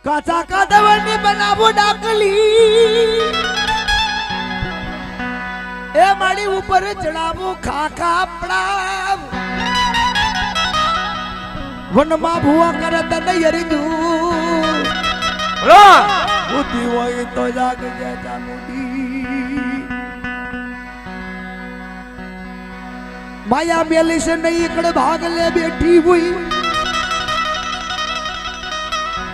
કાચા કાદવની બનાવો ડાકલી એ મારી ઉપર ચડાવો ખાખા પડાવ વનમાં ભૂવા કરે તને યરીદુ બુદ્ધિ હોય તો જાગજે ચામુંડી માયા મેલી से नहीं इकड़ भाग ले बैठी हुई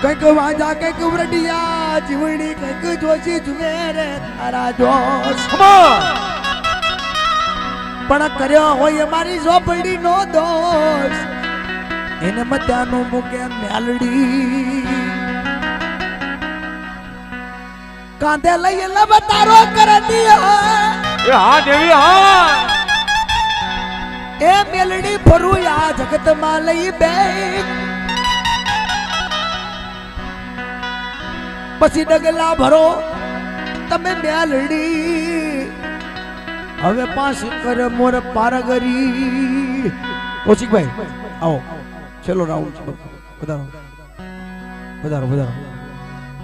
કંઈક વાંજા કંઈક ઉરડિયા જીવડી કંઈક જોશી જુએ રે તારા જોશ પણ કર્યો હોય મારી ઝોપડી નો દોષ એને મત્યાનું મૂકે મેલડી કાંધે લઈ લબતારો કરતી હા દેવી હા એ મેલડી ફરું આ જગત માં લઈ બે પછી ડગલા ભરો તમે મેલડી હવે પાસ કર મોર પારગરી કૌશિકભાઈ આવો છેલ્લો રાઉન્ડ વધારો વધારો વધારો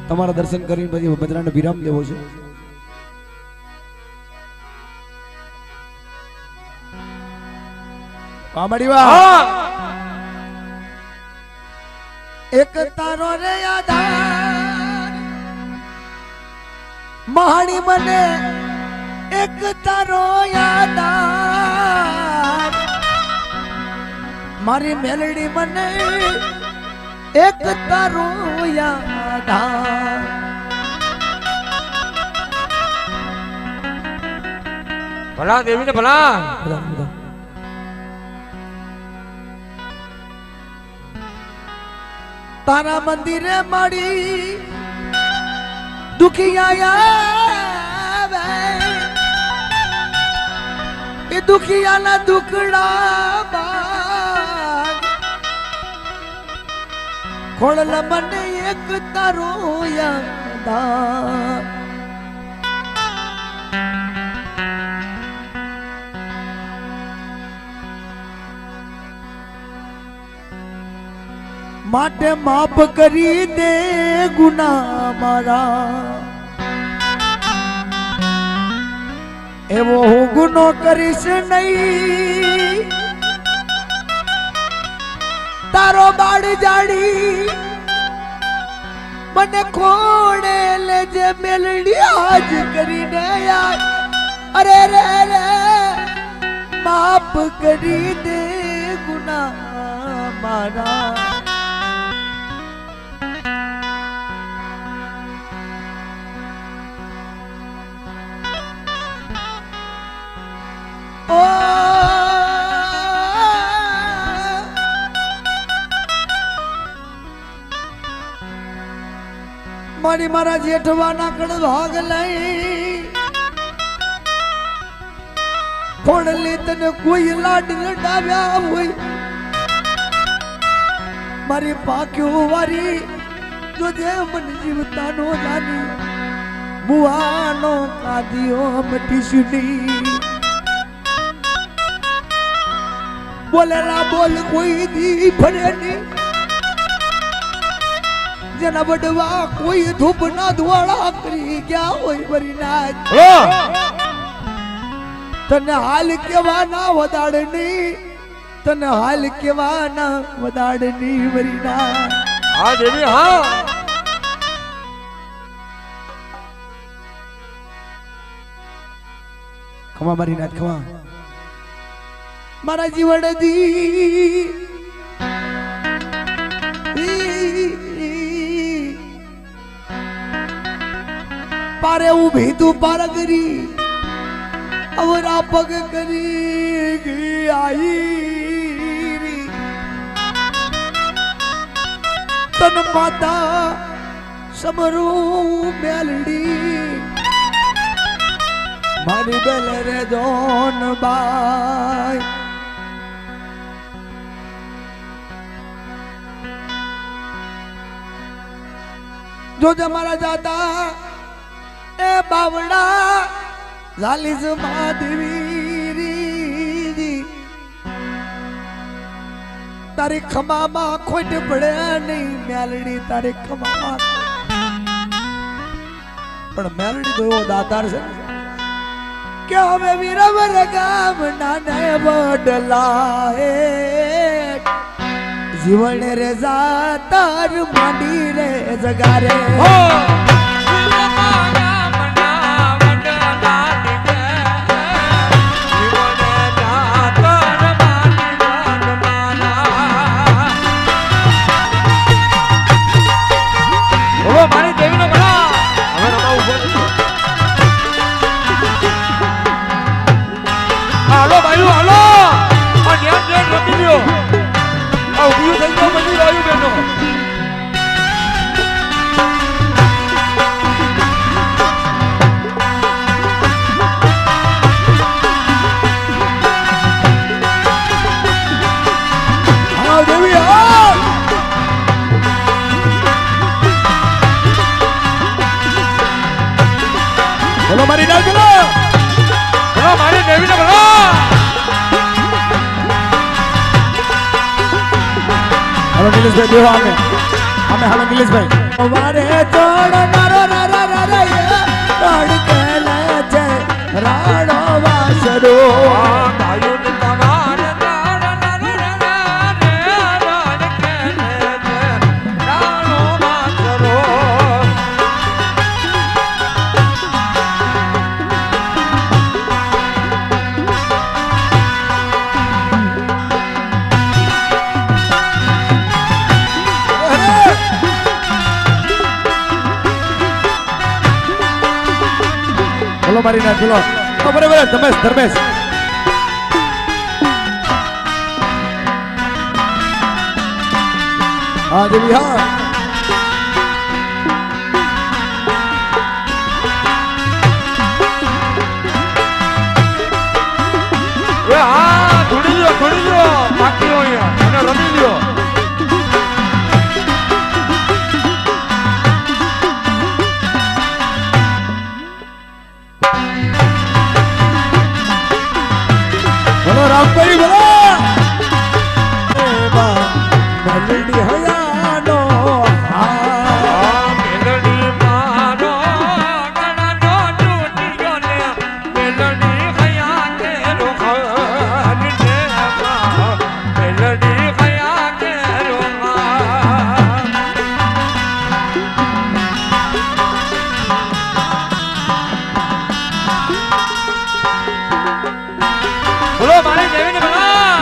તમારા દર્શન કરીને પછી બદરાને વિરામ લેવો છે કામડી વાહ એક તારો રે આધાર મહાણી મને એક તારો યાદાર મારી મેલડી મને એક તારો યાદાર ભલા દેવી ને ભલા તારા મંદિરે માડી દુખિયા એ દુખિયાના દુખડા બાગ ખોળલ મને એક તારો યાદ માટે માફ કરી દે ગુના મારા એવો હું ગુનો કરીશ નહીં તારો બાળ જાડી મને ખોડે લેજે મેલડી આજ કરીને યાર અરે રે રે માફ કરી દે ગુના મારા મારી મારા જેઠવાના કણ ભાગ લઈ ખોડલી તને કોઈ લાડ લડાવ્યા હોય મારી પાક્યો વારી જો જે મન જીવતા નો જાની મુવાનો કાદિયો મટી સુની બોલેલા બોલ કોઈ દી ફરે નહીં જેના વડવા કોઈ ધૂપ ના ધુવાળા કરી ગયા હોય વરી નાચ તને હાલ કેવાના વધાડની તને હાલ કેવાના વધાડની વરી નાચ હા દેવી હા ખમા મારી નાચ ખમા મારા જીવન દી પારે ઉભી તું પારગરી અવરા પગ કરી આઈ તન માતા સમરું મેલડી મારી બેલ રે જોન બાઈ જો મારા જાતા એ બાવડા ઝાલીસ માધવી તારી ખમામાં ખોટ પડે નહીં મેલડી તારી ખમામાં પણ મેલડી તો એવો દાતાર છે કે અમે વીરવર ગામ નાને વડલા જીવન રે જાતર માંડી રે જગારે મારી દેવીને ભલા હવે રમાવું પડે હાલો ભાઈઓ હાલો આ ધ્યાન રમી લ્યો આ ઉભી થઈ ગયો બધી વાયુ બેનો હા દેવી હા બોલો મારી ના બોલો ભલા મારી દેવીને ભલા હાલો નિલેશભાઈ દેવો અમે હાલો નિલેશભાઈ વારે ચોડ નારો નારા નારા રોડ કે લે છે રાડો વાસરો ભાઈઓ ને તમાર રાડ કે રાડો વાસરો બોલો મારી ના બોલો બરાબર ધર્મેશ હા દેવી હા એ હા ધૂડી લ્યો બાકી હોય અને રમી લ્યો બોલો રામભાઈ બોલો મેલડી હયાનો હા મેલડી મારો ગણનો તૂટ્યો ને મેલડી હયા કે રોહન ને મેલડી હયા કે રોહન બોલો મારી દેવીને ભલા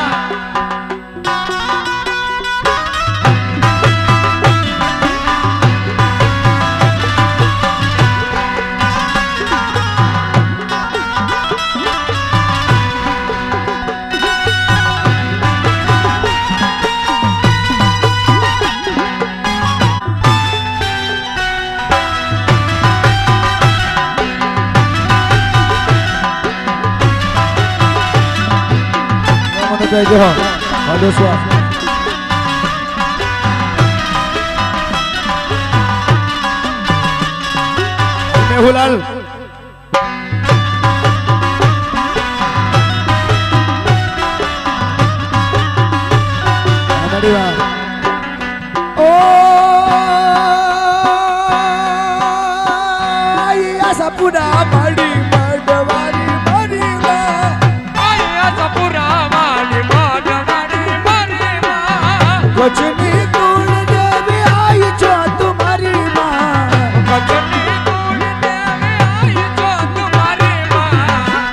મને કહી દો હાલો સ્વાસ મેહુલાલ ઓ આયા સપુના માડી મડવારી મારી આયા સપુરા મારી માડવારી મારી માં કચની કુળ દેવી આઈ છો તમારી માં કચની કુળ દેવી આઈ છો તમારી માં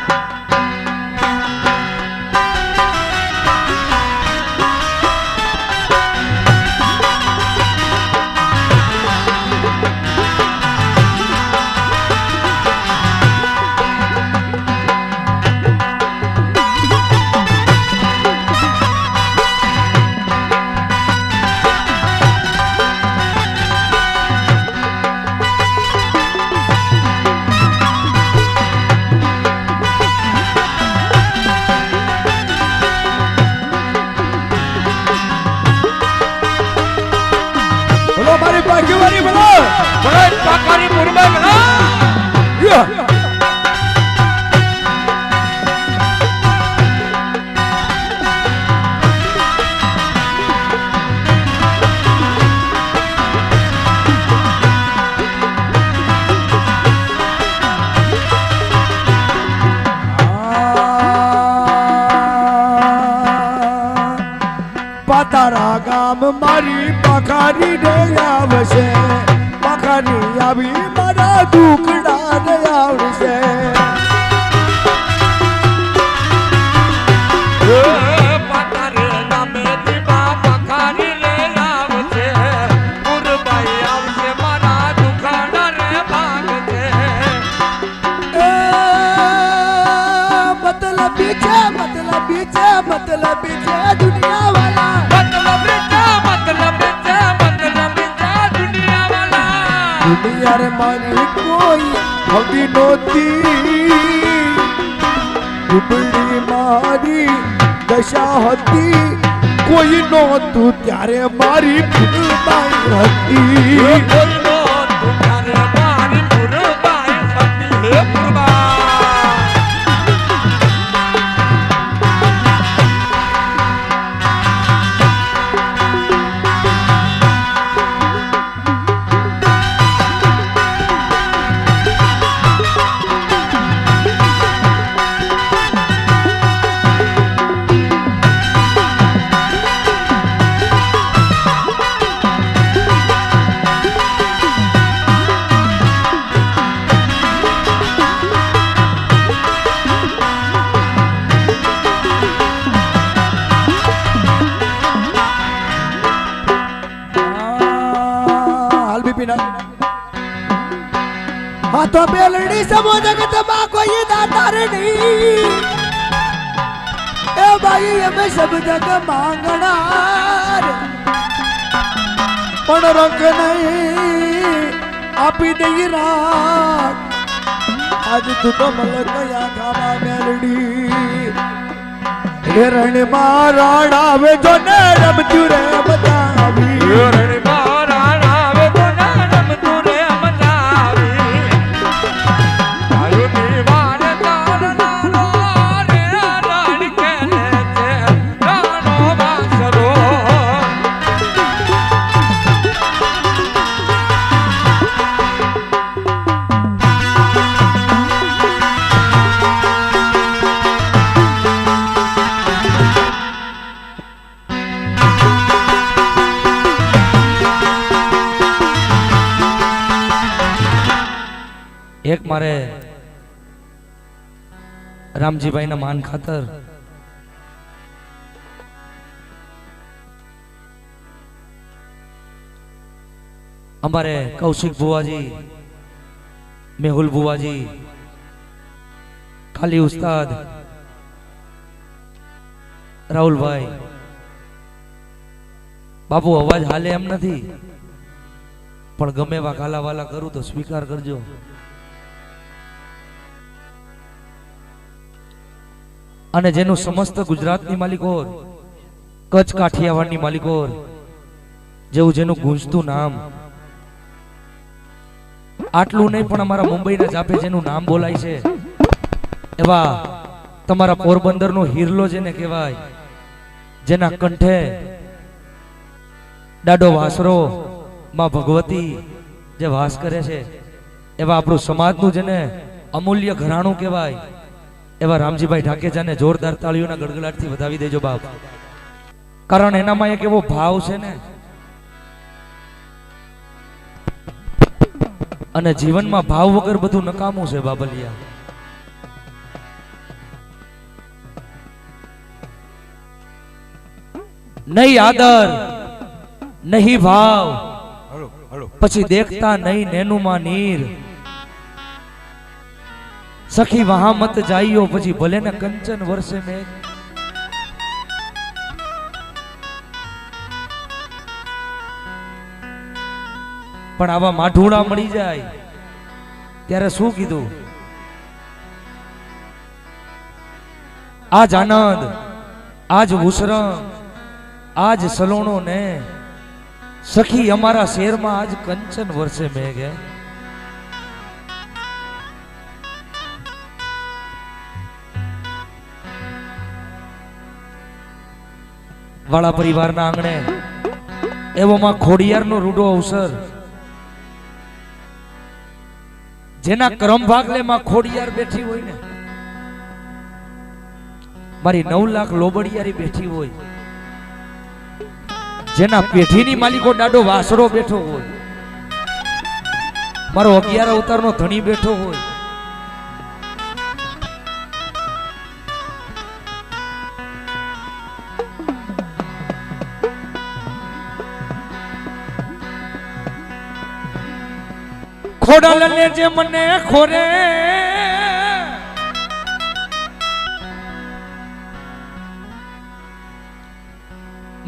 મારા ગામ મારી પખારી રે આવશે પખારી આવી મારા દુખડા રે આવશે मतलब છે દુનિયા વાલા દુનિયા રે મારી કોઈ હવી નહોતી ડૂબડી મારી દશા હતી કોઈ નહોતું ત્યારે મારી ફૂલબાઈ હતી કોઈ નહોતું ત્યારે મારી ફૂલબાઈ હતી હે ફૂલબાઈ हाथों बेलड़ी सबो जगत मां कोई दातार नहीं ए भाई हमें सब जग मांगना पण रंग नहीं आपी नहीं रात आज तू तो मलक या खामा मेलड़ी रण माराणा वे जो ने रमतु रे बतावी रण माराणा वे जो ने रमतु रे एक मारे रामजी भाई ना मान खातर हमारे कौशिक बुआजी मेहुल बुआजी खाली उस्ताद राहुल भाई बाबू अवाज हाले एम नहीं पण गमे वा काला वाला करूं तो स्वीकार करजो અને જેનું સમસ્ત ગુજરાતની માલિકોર કચ્છ કાઠિયાવાડની માલિકોર જેવું જેનું ગુંજતું નામ આટલું નહીં પણ અમારા મુંબઈના જાપે જેનું નામ બોલાય છે એવા તમારા પોરબંદરનો હિરલો જેને કહેવાય જેના કંઠે ડાડો વાસરો માં ભગવતી જે વાસ કરે છે એવા આપણું સમાજનું જેને અમૂલ્ય ઘરાણું કહેવાય એવા રામજીભાઈ ઢાકેજાને જોરદાર તાળીઓના ગડગડાટથી વધાવી દેજો બાપ કારણ એનામાં એક એવો ભાવ છે ને અને જીવનમાં ભાવ વગર બધું નકામું છે બાબલિયા નહીં આદર નહીં ભાવ પછી દેખતા નહીં નેનુમાં નીર सखी वहां मत जाइयो પછી ભલે ને કંચન વર્ષે મેઘ પણ આવા માઢુડા મળી જાય ત્યારે શું કીધું આજ આનંદ આજ ઉસરંગ આજ સલોણો ને સખી અમારા શેરમાં આજ કંચન વર્ષે મેઘ હે વાળા પરિવારના આંગણે એવોમાં ખોડિયારનો રૂડો અવસર જેના કરમ ભાગલે માં ખોડિયાર બેઠી હોય ને મારી 9 લાખ લોબડિયારી બેઠી હોય જેના પેઢીની માલિકો દાડો વાસરો બેઠો હોય, મારો 11 અવતારનો ધણી બેઠો હોય, ખોડાલને જે મને ખોરે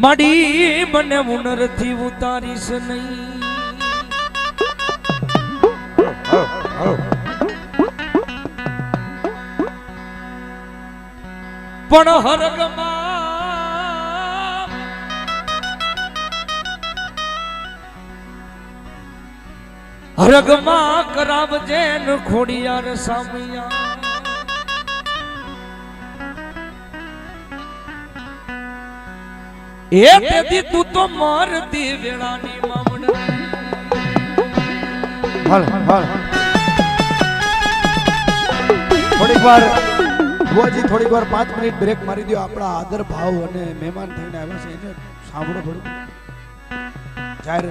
માડી મને ઉનરથી ઉતારીશ નહીં, પણ હરગમાં કરાવજે ન ખોડિયાર સામિયા, એ તેથી તું તો મારતી વેળાની મામણી. થોડીક વાર બુઆજી, થોડીક વાર 5 મિનિટ બ્રેક મારી દો. આપણા આદર ભાવ અને મહેમાન થઈને આવ્યા છે એને સાંભળો થોડું. જાહેર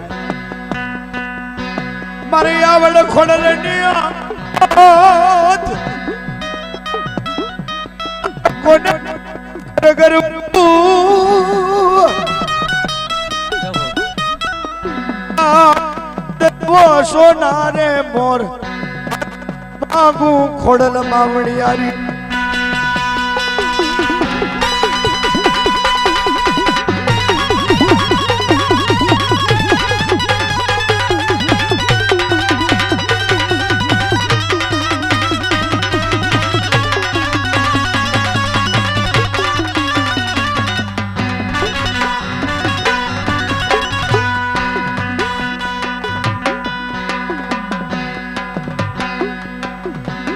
મારી આવડ ખોડલની કોને સોનારે મોર માગુ ખોડલ માવડિયારી.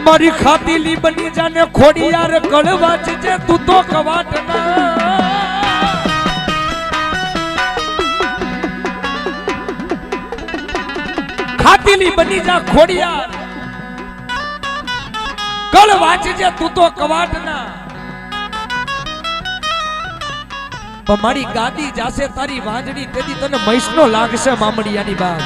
મારી ખાતીલી બની જાને ખોડિયાર કળવાચ છે તું તો કવાટ ના. ખાતીલી બની જા ખોડિયાર કળવાચ છે તું તો કવાટ ના. પણ મારી ગાદી જાશે તારી વાંજણી તેથી તને મૈસનો લાગશે મામડિયાની બાગ.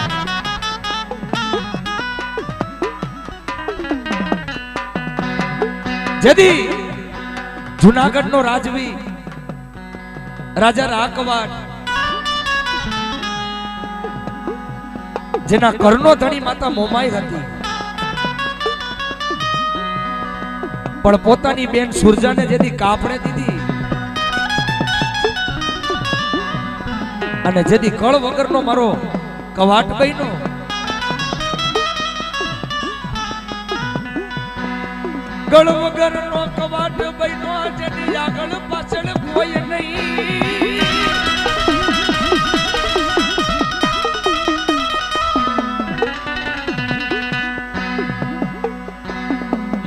જેદી જુનાગઢ નો રાજવી રાજા રાકવાટ જેના કરનો ધણી માતા મોમાઈ હતી, પણ પોતાની બેન સુરજાને જેદી કાપણે દીધી અને જેદી કળ વગરનો મારો કવાટ બન્યો, ગળ વગર નો કવાટ બન્યો જેની આગળ પાછળ કોઈ નહીં.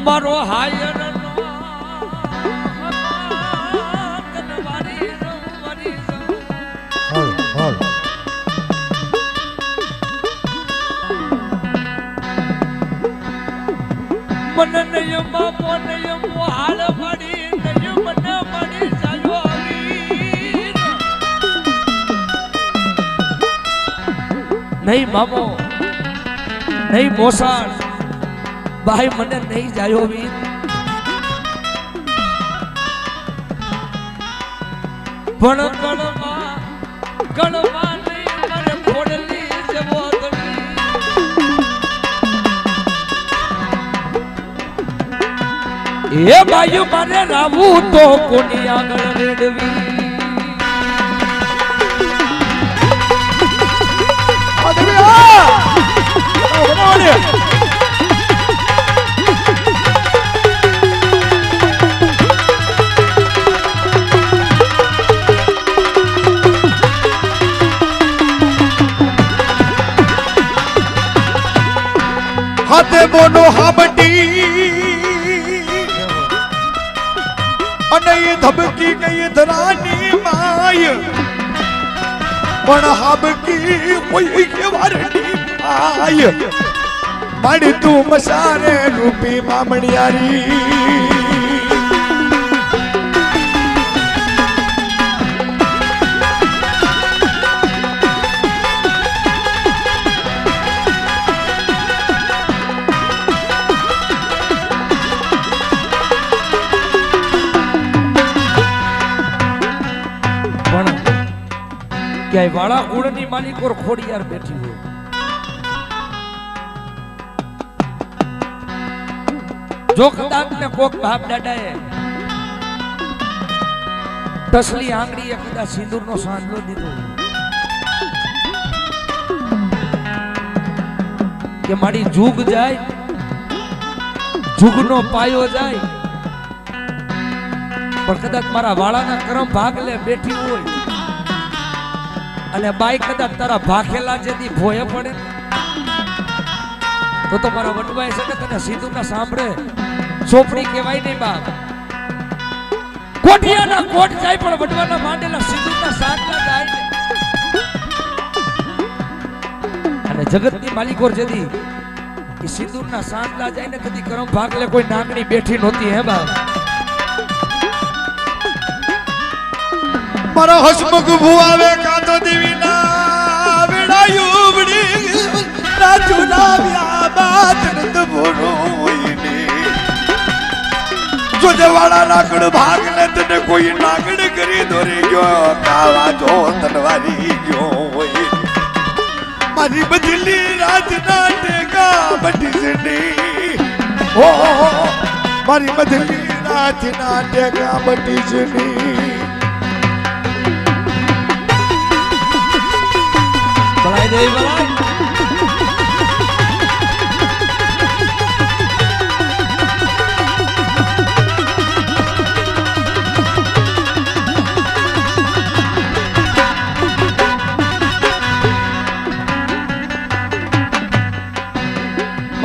મારો હાયર નો તનવારી રંવારી મને નયમ બાપો નયમ હાલ પડી નયમ મને પડી જાયો વીર. નહીં મામો નહીં મોસાળ ભાઈ મને નહીં જાયો વીર. પણ ગણમાં નહીં મને ખોડલી જેવો એ બાયુ મારે રાવું તો કોની આગળ રેડવી. હાથે બોનો હાબટી અને એ ધબકી ગઈ ધરાની માય, પણ હાબકી કોઈ કેવારની માય. માડી તું મસારે રૂપી મામડિયારી. કે આ વાળા કુળની માલિક ઓર ખોડિયાર બેઠી હોય. જો કદાચ ને કોક બાપ દાદાએ તસલી આંગળીએ કદાચ સિંદૂરનો સાંધલો દીધો કે મારી જુગ જાય, જુગનો પાયો જાય, પણ કદાચ મારા વાળાના કરમ ભાગલે બેઠી હોય અને બાઈ કદાચ તારા ભાખેલા જેથી ભોય પડે તો મારા વડવાય છે ને તને સિંદૂરના સાંભળે ચોપડી કહેવાય નહીં બાપ. કોઠિયાના કોટ જાય પણ વડવાના માંડેલા સિંદૂરના સાંકલા જાય નહીં. અને જગતની માલિકોર જેથી એ સિંદૂરના સાંકલા જાય ને તેથી કરમ ભાગલે કોઈ નાગણી બેઠી નહોતી હે બાપ. મારો હસમુખ ભુવાવે કાતો દેવીના વેડાયુબડી રાજુના વ્યાબાત નત ભોરોઈની જો દેવાળા નાગડ ભાગને તને કોઈ નાગડ કરી દોરી ગયો કાવા જો તલવારી ગયો હોય મારી બદલી રાજના ટેકા બટી જની ઓ મારી બદલી રાજના ટેકા બટી જની બળાઈ દેવી બળાઈ.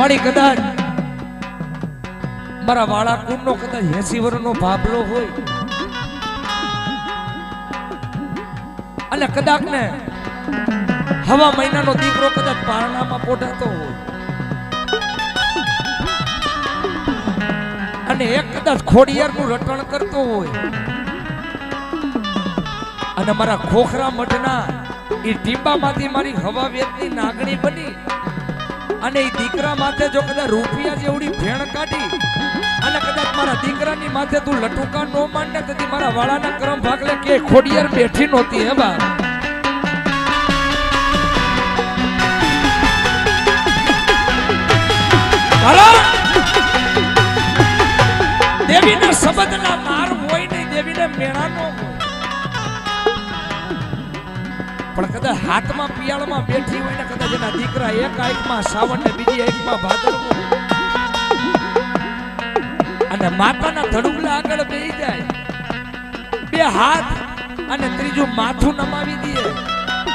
મારી કદાચ મારા વાળા કુંડનો કદાચ 80 વર્ષનો ભાભલો હોય અને કદાચ ને હવા મહિનાનો દીકરો કદાચ પારણામાં પોઢાતો હોય અને એક કદાચ ખોડિયારનું રટણ કરતો હોય અને મારા ખોખરા મઠના એ ટીંબામાંથી મારી હવા વેદની નાગણી બની અને એ દીકરા માથે જો કદાચ રૂપિયા જેવડી ભેણ કાઢી અને કદાચ મારા દીકરાની માથે તું લટુકા નો માંડે તેથી મારા વાળાના કરમ ભાગલે કે ખોડિયાર બેઠી નહોતી હે બા. દેવીના શબ્દના માર હોય નહીં, દેવીને મેળા નો હોય પણ કદાચ હાથમાં પિયાળમાં બેઠી હોય ને કદાચ એના દીકરા એક આંખમાં સાવણ ને બીજી આંખમાં ભાદરવો અને માતાના ધડુગલા આગળ બેહી જાય, બે હાથ અને ત્રીજું માથું નમાવી દે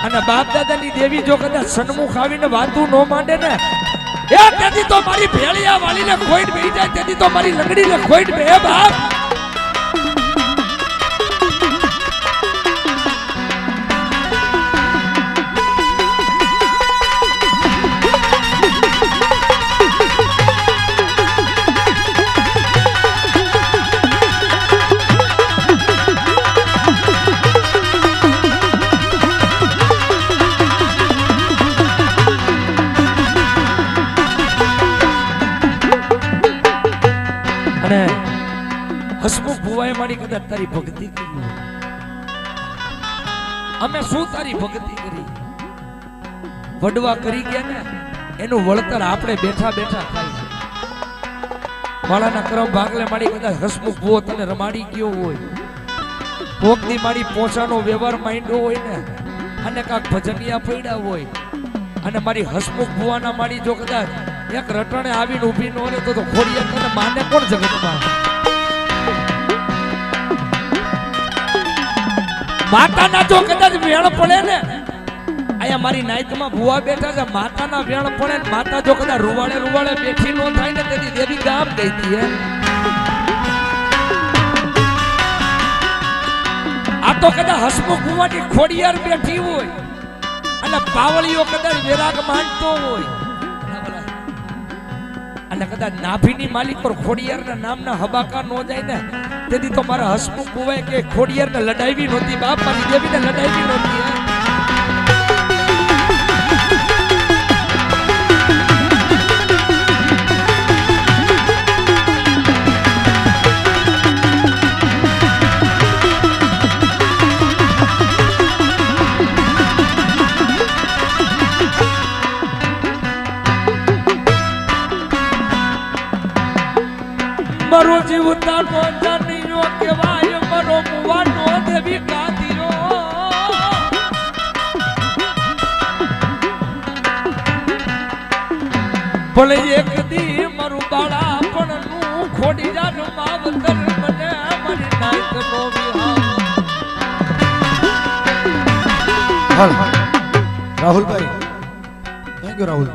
અને બાપ દાદાની દેવી જો કદાચ સન્મુખ આવીને વાતું ન માંડે ને એ તેથી તો મારી ભેળિયા વાળીને ખોઈટ બેહી જાય, તેથી તો મારી લંગડીને ખોઈટ બે બાપ. અને હસમુખ ભુવાએ મારી કદાચ તારી ભક્તિ કરી, અમે શું તારી ભક્તિ કરી, વડવા કરી ગયા ને એનું વળતર આપણે બેઠા બેઠા ખાય છે. વાળાના કરમ ભાગલે મારી કદાચ હસમુખ ભુવો તને રમાડી ગયો હોય, કોકની મારી પોચાનો વ્યવહાર માંડ્યો હોય ને અને કાંક ભજનિયા પડ્યા હોય અને મારી હસમુખ ભુવાના મારી જો કદાચ એક રટણે આવીને ઊભી ન રહે તો ખોડિયાર તને માને કોણ જગતમાં? માતાના જો કદાચ વેણ પડે ને અહીંયા મારી નાઈતમાં ભુવા બેઠા છે, માતાના વેણ પડે ને માતા જો કદાચ રૂવાળે રૂવાળે બેઠી ન થાય ને તેની દેવી ગામ ગઈ હતી. આ તો કદાચ હસમુખ ભુવાની ખોડિયાર બેઠી હોય અને પાવળીઓ કદાચ વિરાગ માંડતો હોય અને કદાચ નાભીની માલિક પર ખોડિયારના નામના હબાકા નો જાય ને તેથી તો મારા હસમુખ ભુવાએ કે ખોડિયારને લડાવી નહોતી બાપ, મારી દેવીને લડાવી નહોતી. મારો જીવતા નો જાનીઓ કેવાય મારો મુવાનો દેવી કાંતિયો ભલે એક દી મારું બાળા પણ નું ખોડી જાન માવતર મને મારી નાક નો વિહાર રાહુલભાઈ થેન્ક યુ રાહુલ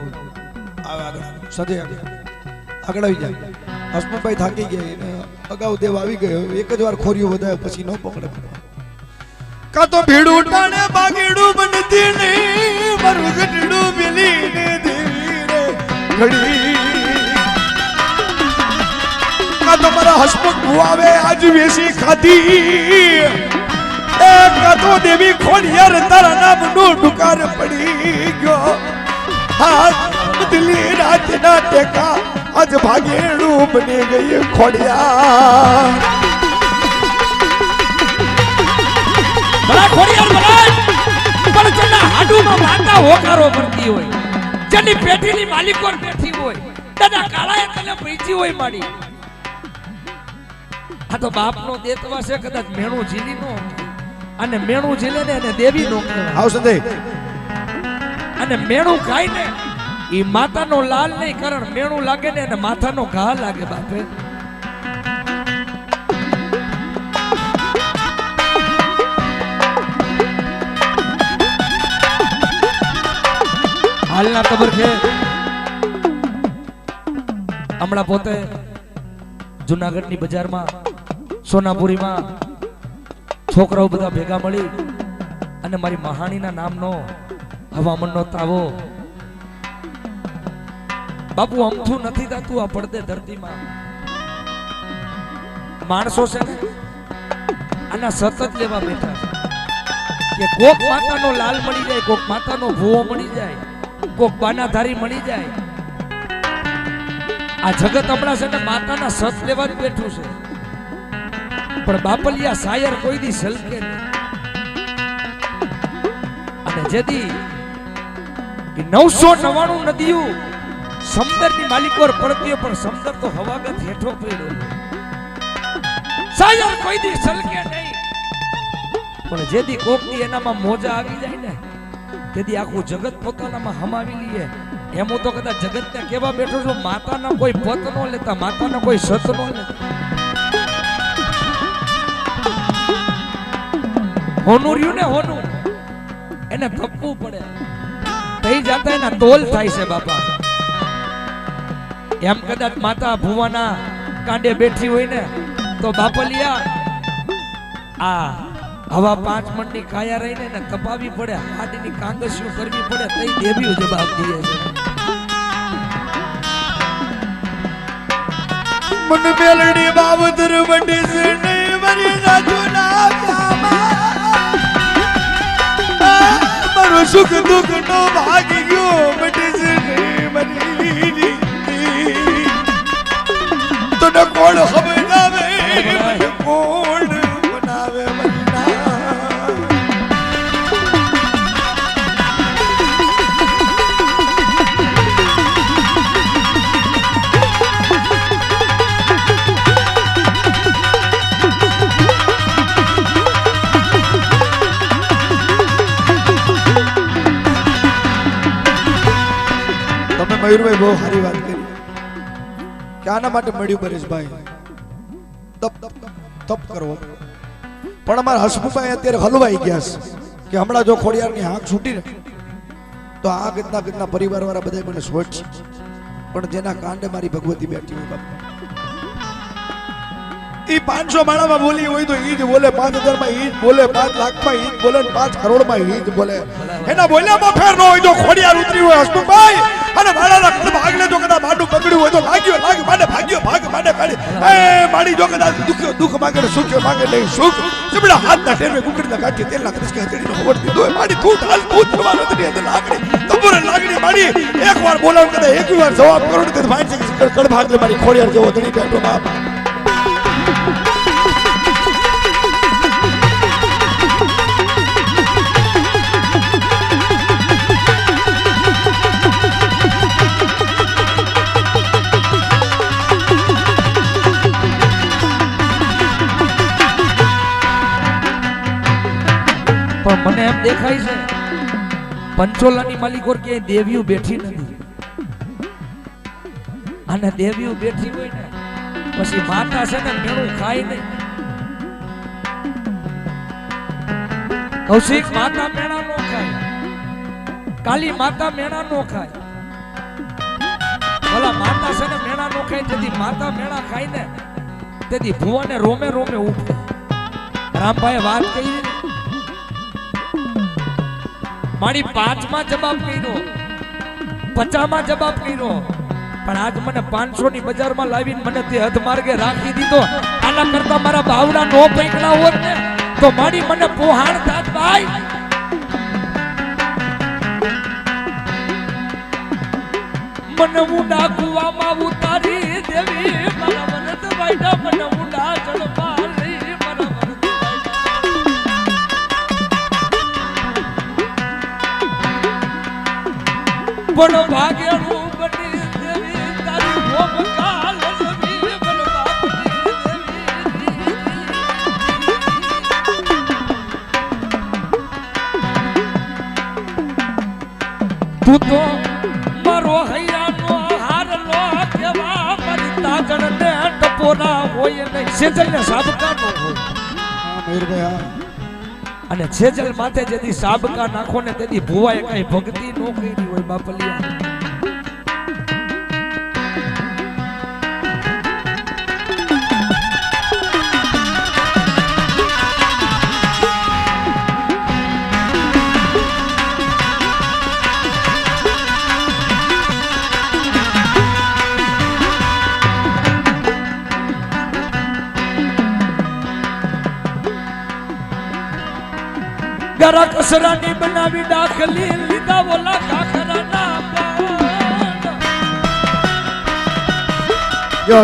આગળ સજે આગળ આવી જાય હસમુખભાઈ થાકી ગયા એને અગાઉ દેવ આવી ગયો એક જ વાર ખોરિયું વધારે પછી ન પકડે કા તો ભીડું ટાણે બાગીડું બનતી નહીં મારું ગઢડું મિલીને દેવી રે ઘડી કા તો મારા હસમુખ ભુવાવે આજ વેસી ખાધી એ કા તો દેવી ખોડિયાર તારા નામનું ડુકાર પડી ગયો હાથ બદલી રાતના ટેકા આજ ભાગેડું બની ગઈ ખોડિયાર બડા ખોડિયાર બડા પણ જેના હાડુમાં માતા હોકારો કરતી હોય જેની પેઢીની માલિકોર બેઠી હોય દાદા કાળાએ તને પૈચી હોય માડી આ તો બાપનો દેતવા છે કદાચ મેણું ઝીલી નો અને મેણું ઝીલે ને અને દેવી નો આવશે દે અને મેણું ખાય ને ઈ માતાનો લાલ નહીં કારણ મેણું લાગે ને અને માથાનો ઘા લાગે બાપે હાલના તબરખે હમણાં પોતે જુનાગઢની બજારમાં સોનાપુરીમાં છોકરાઓ બધા ભેગા મળી અને મારી મહાણીના નામનો હવામનનો તાવો બાપુ અમથું નથી થતું આ પડદે ધરતીમાં માણસો છે ને આના સતત લેવા બેઠા છે કે કોક માતાનો લાલ મળી જાય કોક માતાનો ભૂવો મળી જાય કોક બાનાધારી મળી જાય આ જગત હમણાં છે ને માતાના સત લેવા જ બેઠું છે પણ બાપલિયા શાયર કોઈ દી સલકે નહીં અને જેદી 999 નદીઓ સમુદ્રની માલિકોર પડતી પણ સમુદ્ર તો હવાગત હેઠો પડ્યો શાયર કોઈ દી સલકે નહીં પણ જેદી કોકની એનામાં મોજા આવી જાય ને તેથી આખું જગત પોતાનામાં હમાવી લઈએ એમ હું તો કદાચ જગતને કેવા બેઠો છું માતાના કોઈ પત નો લેતા માતાનો કોઈ સત નો લેતા હોનું રહ્યું ને હોનું એને ધપવું પડે થઈ જતા એના તોલ થાય છે બાપા એમ કદાચ માતા ભુવાના કાંડે બેઠી હોય ને તો બાપલિયા આ હવા 5 મણની કાયા રહીને ને તપાવી પડે હાડીની કાંગસ્યું કરવી પડે તઈ દેવીઓ જવાબ દે છે મન મેલડી બાવદર વડી છે નહીં મરી રાજુના વ્યામાં મારો સુખ દુઃખ નો ભાગી ગયો વડી છે નહીં મરી તો ન કોણ બનાવે કોણ બનાવે મયુરભાઈ બહુ સારી વાત કરી કે આના માટે મળ્યું પરેશભાઈ તપ કરવો પણ અમારા હસમુખભાઈ અત્યારે હલવાઈ ગયા છે કે હમણાં જો ખોડિયારની હાંક છૂટી ને તો આ કેટલા પરિવાર વાળા બધા મને સોચ પણ જેના કાંડે મારી ભગવતી બેઠી હોય બાપા ઈ 500 માળામાં બોલી હોય તો ઈ જ બોલે 5000 માં ઈ જ બોલે 5 લાખ માં ઈ જ બોલે 5 કરોડ માં ઈ જ બોલે એના બોલ્યામાં ફેર ન હોય તો ખોડિયાર ઉતરી હોય હસમુખભાઈ અને માળાના ભાગ લે જો કદાચ માડું પકડ્યું હોય તો લાગ્યો માને ભાગ્યો ભાગ માને કાઢી એ માડી જો કદાચ દુઃખ માંગે સુખ માંગે નહીં સુખ ચબડા હાથના ટેમે કુકડીના કાઠી તેલના કૃષ્ણ હથેળીનો ખબર દીધો માડી તું હાલ તું થવાનો નથી અંદર લાગડી તબુર લાગડી માડી એકવાર બોલાવ કદાચ એકવાર જવાબ કરો ને તો મારી કડભાગ લે મારી ખોડિયાર જેવો ધણી બેઠો બાપ મને એમ દેખાય છે પંચોલાની માલિકોર ક્યાંય દેવીઓ બેઠી નથી. અને દેવીઓ બેઠી હોય ને પછી માતા છે ને મેણું ખાય નહીં. કૌશિક માતા મેણા નો ખાય, કાલી માતા મેણા નો ખાય. ભલા માતા છે ને મેણા નો ખાય, તેથી માતા મેણા ખાય ને તેથી ભુવાને રોમે રોમે ઉઠે. રામભાઈ વાત કરી મારી 5માં જવાબ કર્યો, 50માં જવાબ કર્યો, પણ આજ મને 500 ની બજારમાં લાવીને મને તે હદ માર્ગે રાખી દીધો. આના કરતા મારા બાવડા નો પૈકડા હોત ને તો મારી મને પોહાણ થાત ભાઈ. મને ઊંડા કુવામાં ઉતારી દેવી મારા વરદ વાયડા, મને ઊંડા જળમાં લઈ મારા વરદ વાયડા. પણ ભાગ્યનું બની દેવી તારી ભોગ કાલ સવી બનવાપની દેવી. તું તો મારો હૈયાનો હારલો કેવા મારી તાજણને ટપોરા હોય નહીં. સેજલને સાબકા નો હોય. અને સેજલ માથે જેથી સાબકા નાખો ને તેથી ભુવાએ કઈ ભક્તિ નો કરી હોય બાપલિયા. ગરા કસરાની બનાવી દાખલી લીધા ઓલા કાકરાના પાન. જો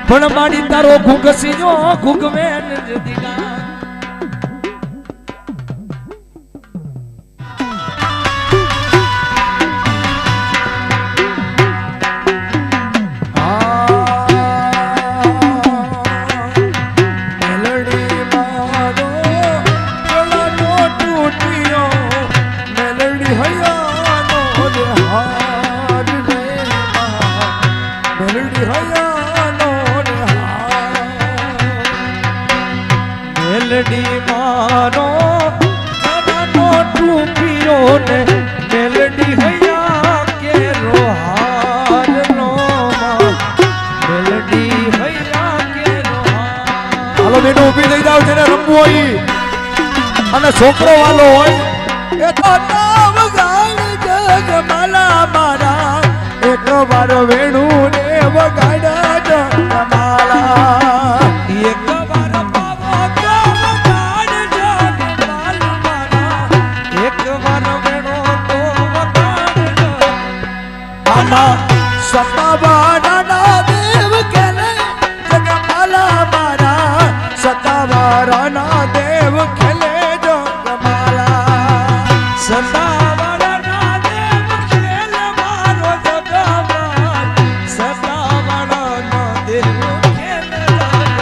પણ માડી તારો ઘુંઘસીનો ઘુંઘવેન જદીના. મેલડી મારો નાનો ટૂપિયો ને મેલડી હૈયા કે રોહાર નો મેલડી હૈયા કે રોહાર. હાલો બેટો ઊભી થઈ જાવ, જેને રમવું હોય અને છોકરો વાલો હોય એ તો નામ ગાય જગમાલા મારા, એક વાર વેણું ને વગાડા જગમાલા. એક વાર પાવો તો વગાડ જગમાલ મારા, એક વાર વેણો તો વગાડ. આના સતાવાના દેવ ખેલે જગમાલા મારા, સતાવાના દેવ ખેલે જગમાલા. સતાવરના દેવ ખેલ મારો જગમાલ, સતાવરના દેવ ખેલ જગમાલ.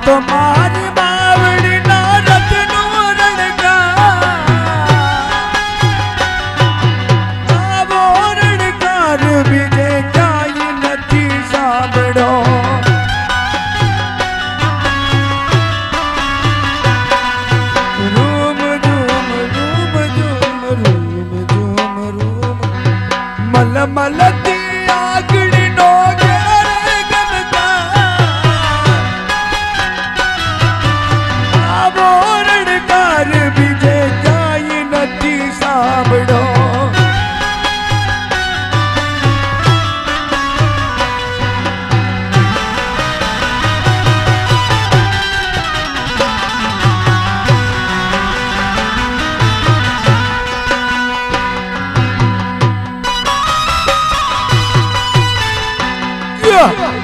તો મારી બાવડી ના રથનું રણકાર, આવો રણકાર બીજે ક્યાંય નથી સાંભળો. Room room room room room ગયો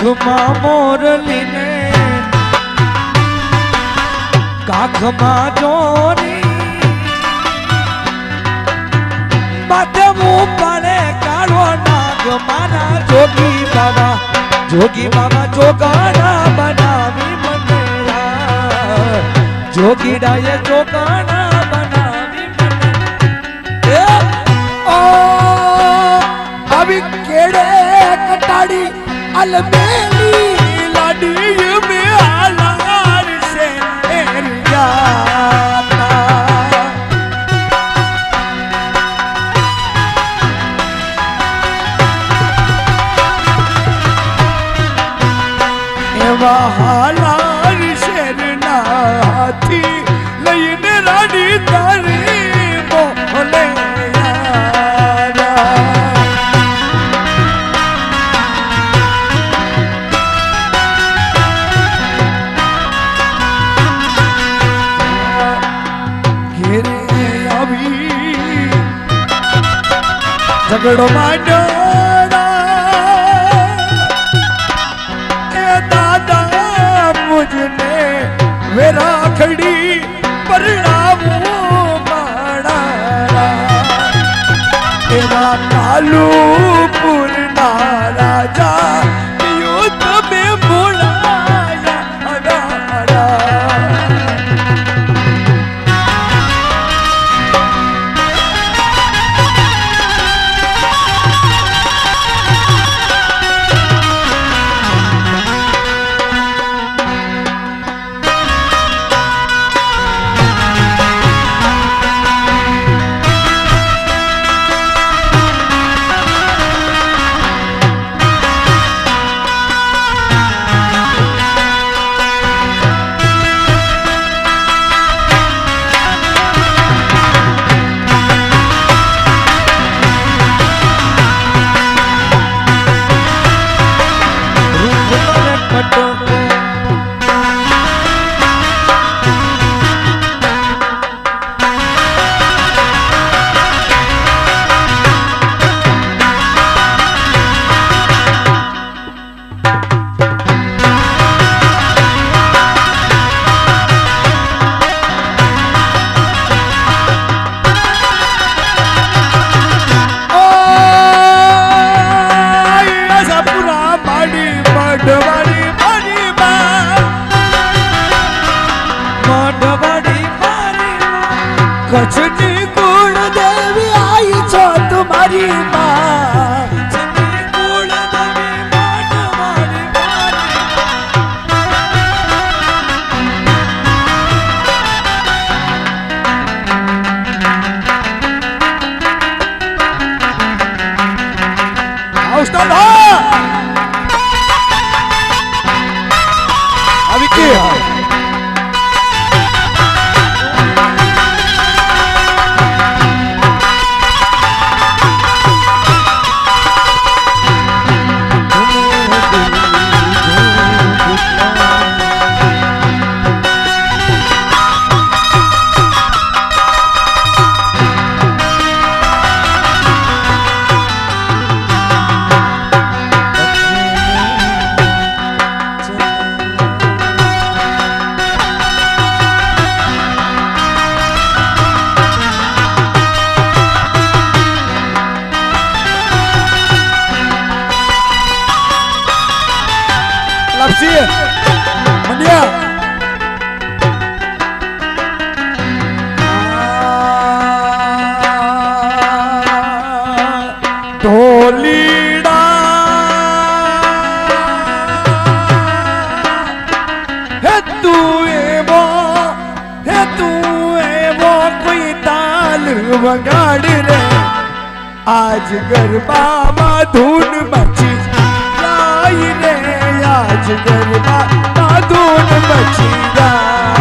મુખમાં મોરલીને કાખમાં જોરી માથે મુપાને કાળો નાગ મારા જોગી બાબા જોગાણા બનાવી મને જોગીડાએ જોગાણા બનાવી મને આવી કેડે કટાડી अलमेली लाडी में आलार से जाता एवा हालार शेर ना हाथी लईने रानी तारी मोहले झगड़ो मांडोड़ा ए दादा मुझने वे राखड़ी परिणामो माड़ा एवा कालू पुरना राजा युद्ध में बुलाया अगाड़ा कछनी कुल देवी आई छो तुम्हारी माँ कुल देवी तुम्हारी अभी क्या तू है वो कोई ताल वगाड़ रे आज गरबा में धून मची जाई रे आज गरबा में धून मची जाए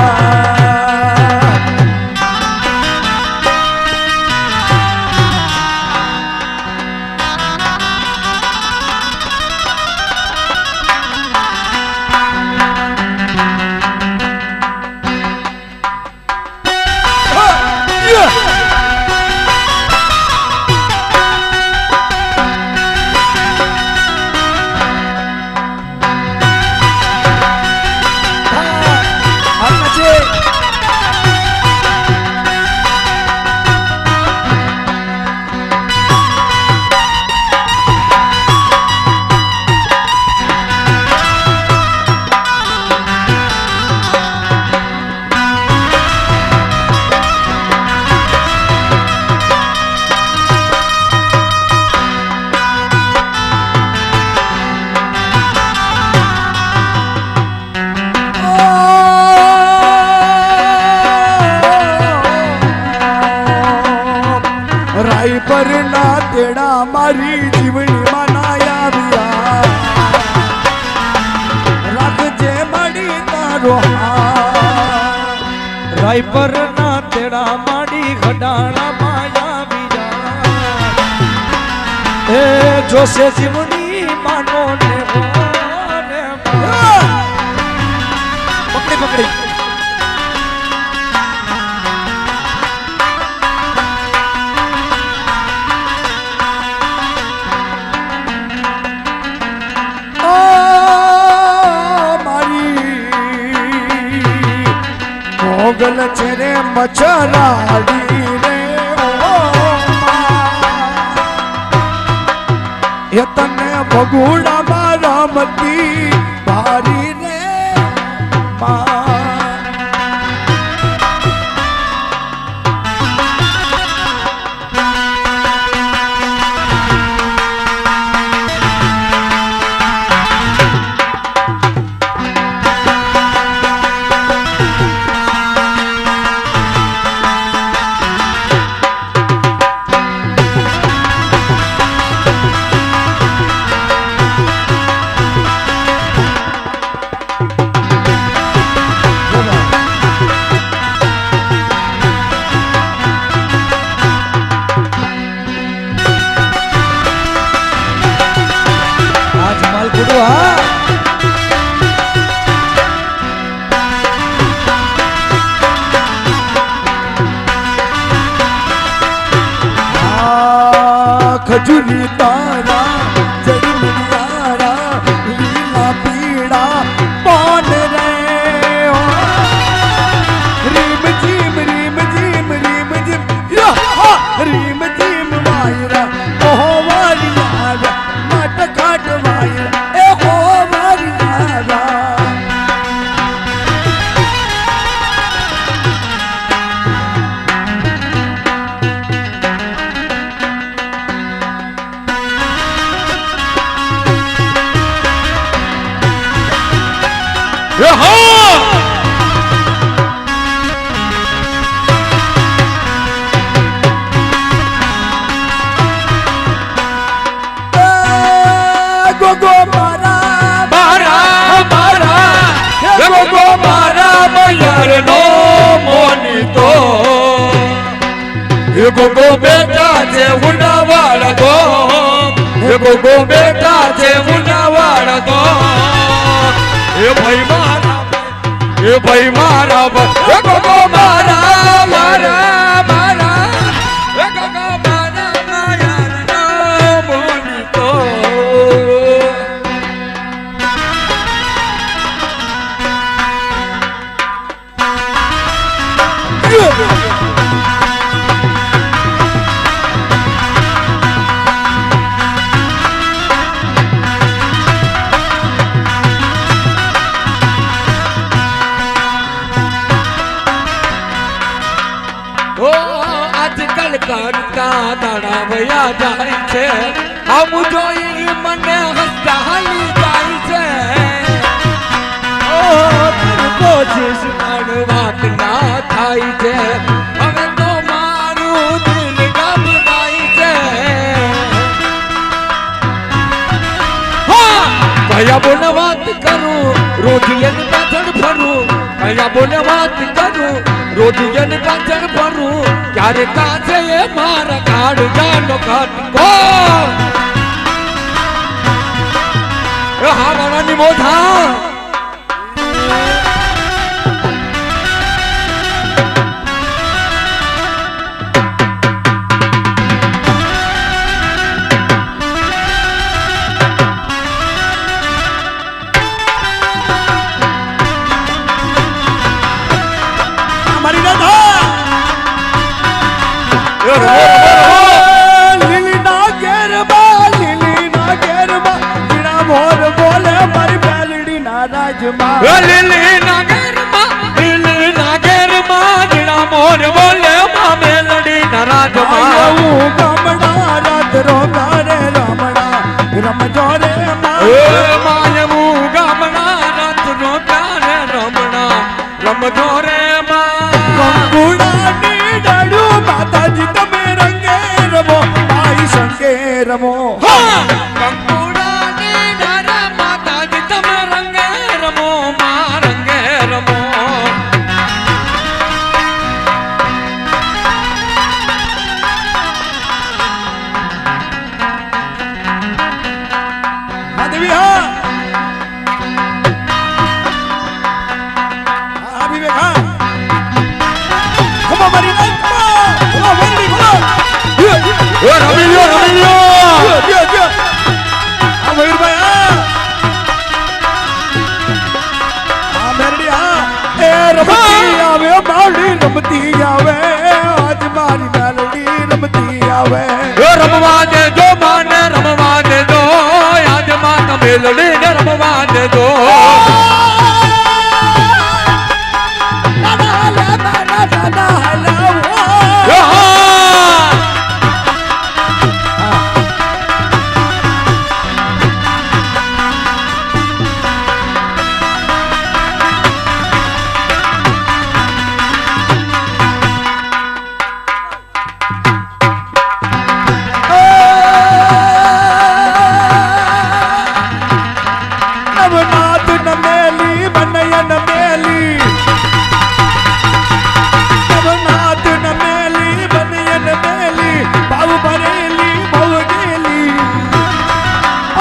पर ना तेड़ा मारी जीवनी मनाया बिया रख जे मड़ी तारो राय पर ना तेड़ा माड़ी घडाना माया बिया ए जो से जीवनी मानो ने पकड़ी पकड़ी मोगल चेरे मछराड़ी रे ओ ये तने भगुड़ा मारा मती भारी रे माँ खजूरी तारा जड़ियारा लीला पीड़ा पौन रे रीम जीम रीम जीम रीम जीम रीम जीम वायरा ओहो वारियारा मट खाट वायरा ए हो वारियारा गोगो मारा मारा मारा गोगो मारा मयर नो मोनी तो ये गोगो बेटा जे उनावाड़ा दो ये गोगो बेटा जे उनावाड़ा दो ये भाई मारा ये गोगो मारा मारा मारा ये गोगो मारा मयर नो मोनी तो आजकल करता दाड़ा भैया जाए छे हम जोई मने हंसता हाली जाए छे ओ कोशिश करवात ना था અહીંયા બોલે વાત કરું રોજ એની પાછળ ફરું ક્યારે કાছে એ મારા કાળજાનો ખટકો એ હા મારાની મોઢા લીલીના ઘેરમાં જીણા મોર બોલે મારી બેલડીના રાજમાં લીલીના ઘેરમાં જીણા મોર બોલે મા મેલડીના રાજમાં હું ગામડા રાત રોગા રે રમણા રમજો રે એ માયવું ગામડા રાત રોગા રે રમણા રમજો રે કંકુડાની ડાળું માતાજી તમે રંગે રમો માઈ સંગે રમો કંકુડાની ડાળા માતાજી તમે રંગે રમો મા રંગે રમો હા દેવી હા હા વિવેક હા ખમા મારી નાખમાં ખમા વેલડી ખમા રમી લ્યો આ મયુરભાઈ આ મેરડી હા એ રમતી આવે બાવડી રમતી આવે આજ મારી મેલડી રમતી આવે રમવા દેજો માને રમવા દેજો આજ માતા મેલડીને રમવા દેજો નવનાથ નમેલી બનયન મેલી નવનાથ નમેલી બનયન મેલી ભાવ ભરેલી ભવ ગેલી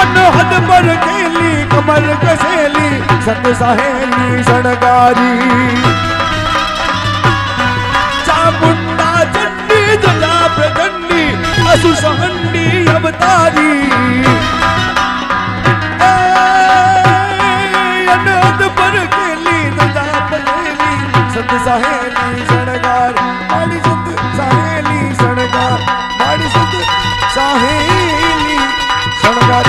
અનહદ પર ગેલી કમર કસેલી સત સહેલી શણગારી ચામુંડા ચંડી ધજા પ્રચંડી અસુ સહંડી અવતારી અનહદ પર ગેલી ધજા પલેલી સત સહેલી શણગાર મારી સત સહેલી શણગાર મારી સત સહેલી શણગાર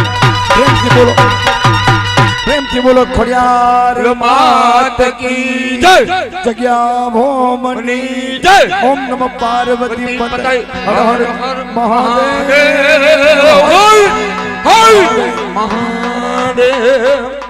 પ્રેમથી બોલો ખોડિયાર માત કી જય જગ્યા ભોમની જય ઓમ નમઃ પાર્વતી પતય હર હર મહાદેવ મહાદેવ મહાદેવ